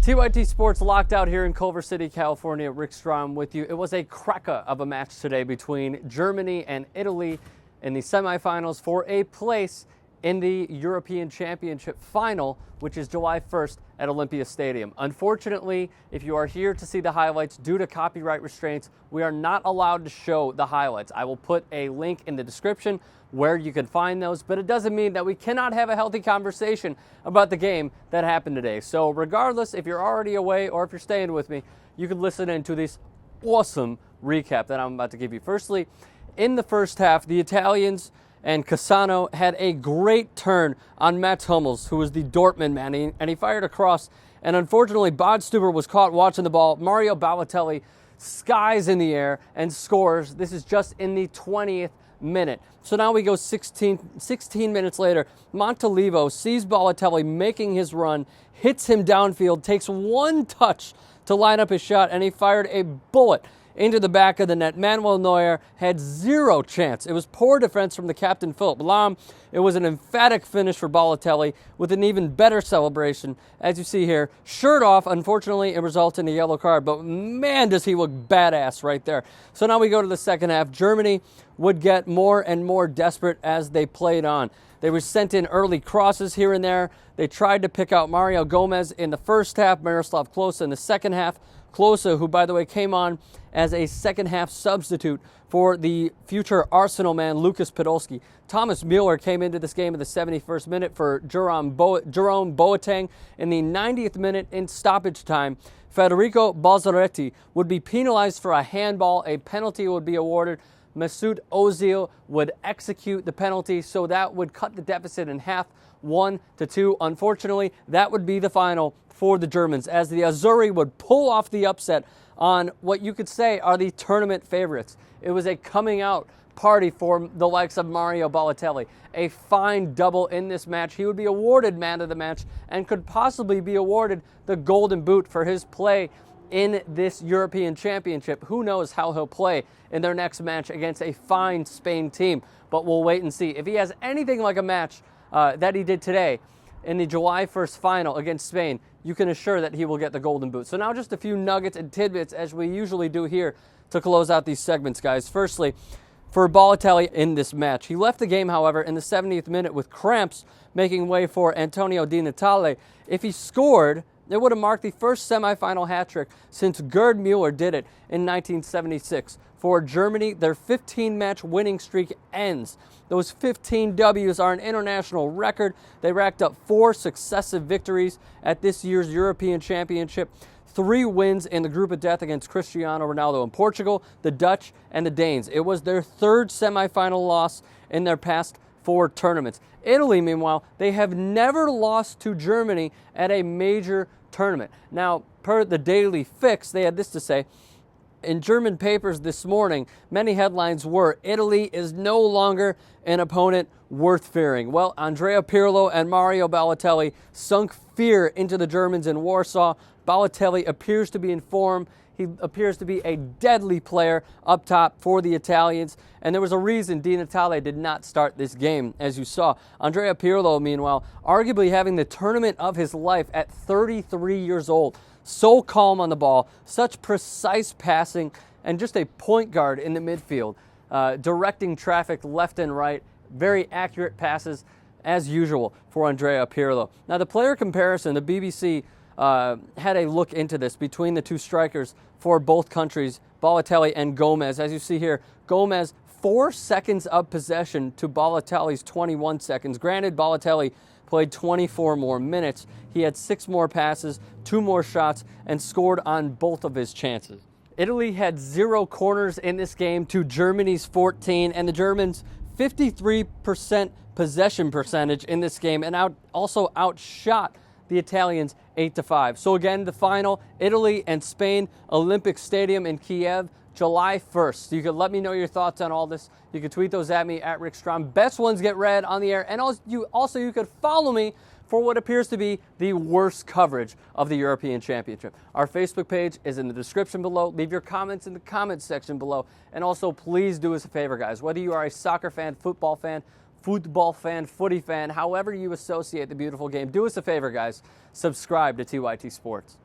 TYT Sports locked out here in Culver City, California. Rick Strom with you. It was a cracker of a match today between Germany and Italy in the semifinals for a place in the European Championship final, which is July 1st at Olympia Stadium. Unfortunately, if you are here to see the highlights, due to copyright restraints, we are not allowed to show the highlights. I will put a link in the description where you can find those, but it doesn't mean that we cannot have a healthy conversation about the game that happened today. So regardless, if you're already away or if you're staying with me, you can listen in to this awesome recap that I'm about to give you. Firstly, in the first half, the Italians and Cassano had a great turn on Mats Hummels, who was the Dortmund man, and he fired across. And unfortunately, Bodstuber was caught watching the ball. Mario Balotelli skies in the air and scores. This is just in the 20th minute. So now we go 16 minutes later. Montolivo sees Balotelli making his run, hits him downfield, takes one touch to line up his shot, and he fired a bullet into the back of the net. Manuel Neuer had zero chance. It was poor defense from the captain, Philipp Lahm. It was an emphatic finish for Balotelli with an even better celebration. As you see here, shirt off. Unfortunately, it results in a yellow card, but man, does he look badass right there. So now we go to the second half. Germany would get more and more desperate as they played on. They were sent in early crosses here and there. They tried to pick out Mario Gomez in the first half, Miroslav Klose in the second half. Klose, who, by the way, came on as a second-half substitute for the future Arsenal man, Lucas Podolski. Thomas Müller came into this game in the 71st minute for Jerome Boateng. In the 90th minute in stoppage time, Federico Balzaretti would be penalized for a handball. A penalty would be awarded. Mesut Ozil would execute the penalty, so that would cut the deficit in half, 1-2. Unfortunately, that would be the final for the Germans, as the Azzurri would pull off the upset on what you could say are the tournament favorites. It was a coming out party for the likes of Mario Balotelli. A fine double in this match. He would be awarded man of the match and could possibly be awarded the Golden Boot for his play in this European Championship. Who knows how he'll play in their next match against a fine Spain team, but we'll wait and see. If he has anything like a match that he did today in the July 1st final against Spain, you can assure that he will get the Golden Boot. So now just a few nuggets and tidbits, as we usually do here, to close out these segments, guys. Firstly, for Balotelli in this match, he left the game, however, in the 70th minute with cramps, making way for Antonio Di Natale. If he scored, it would have marked the first semifinal hat-trick since Gerd Müller did it in 1976. For Germany, their 15-match winning streak ends. Those 15 W's are an international record. They racked up 4 successive victories at this year's European Championship, 3 wins in the group of death against Cristiano Ronaldo in Portugal, the Dutch, and the Danes. It was their 3rd semifinal loss in their past 4 tournaments. Italy, meanwhile, they have never lost to Germany at a major tournament. Now, per the Daily Fix, they had this to say. In German papers this morning, many headlines were, Italy is no longer an opponent worth fearing. Well, Andrea Pirlo and Mario Balotelli sunk fear into the Germans in Warsaw. Balotelli appears to be in form. He appears to be a deadly player up top for the Italians. And there was a reason Di Natale did not start this game, as you saw. Andrea Pirlo, meanwhile, arguably having the tournament of his life at 33 years old. So calm on the ball, such precise passing, and just a point guard in the midfield, directing traffic left and right. Very accurate passes, as usual, for Andrea Pirlo. Now, the player comparison, the BBC had a look into this between the two strikers for both countries, Balotelli and Gomez. As you see here, Gomez 4 seconds of possession to Balotelli's 21 seconds. Granted, Balotelli played 24 more minutes. He had 6 more passes, 2 more shots, and scored on both of his chances. Italy had 0 corners in this game to Germany's 14, and the Germans 53% possession percentage in this game, and also outshot the Italians 8-5. So again, the final, Italy and Spain, Olympic Stadium in Kiev, July 1st. You can let me know your thoughts on all this. You can tweet those at me, at Rick Strom. Best ones get read on the air. And also you could follow me for what appears to be the worst coverage of the European Championship. Our Facebook page is in the description below. Leave your comments in the comments section below. And also, please do us a favor, guys. Whether you are a soccer fan, football fan, footy fan, however you associate the beautiful game, do us a favor, guys. Subscribe to TYT Sports.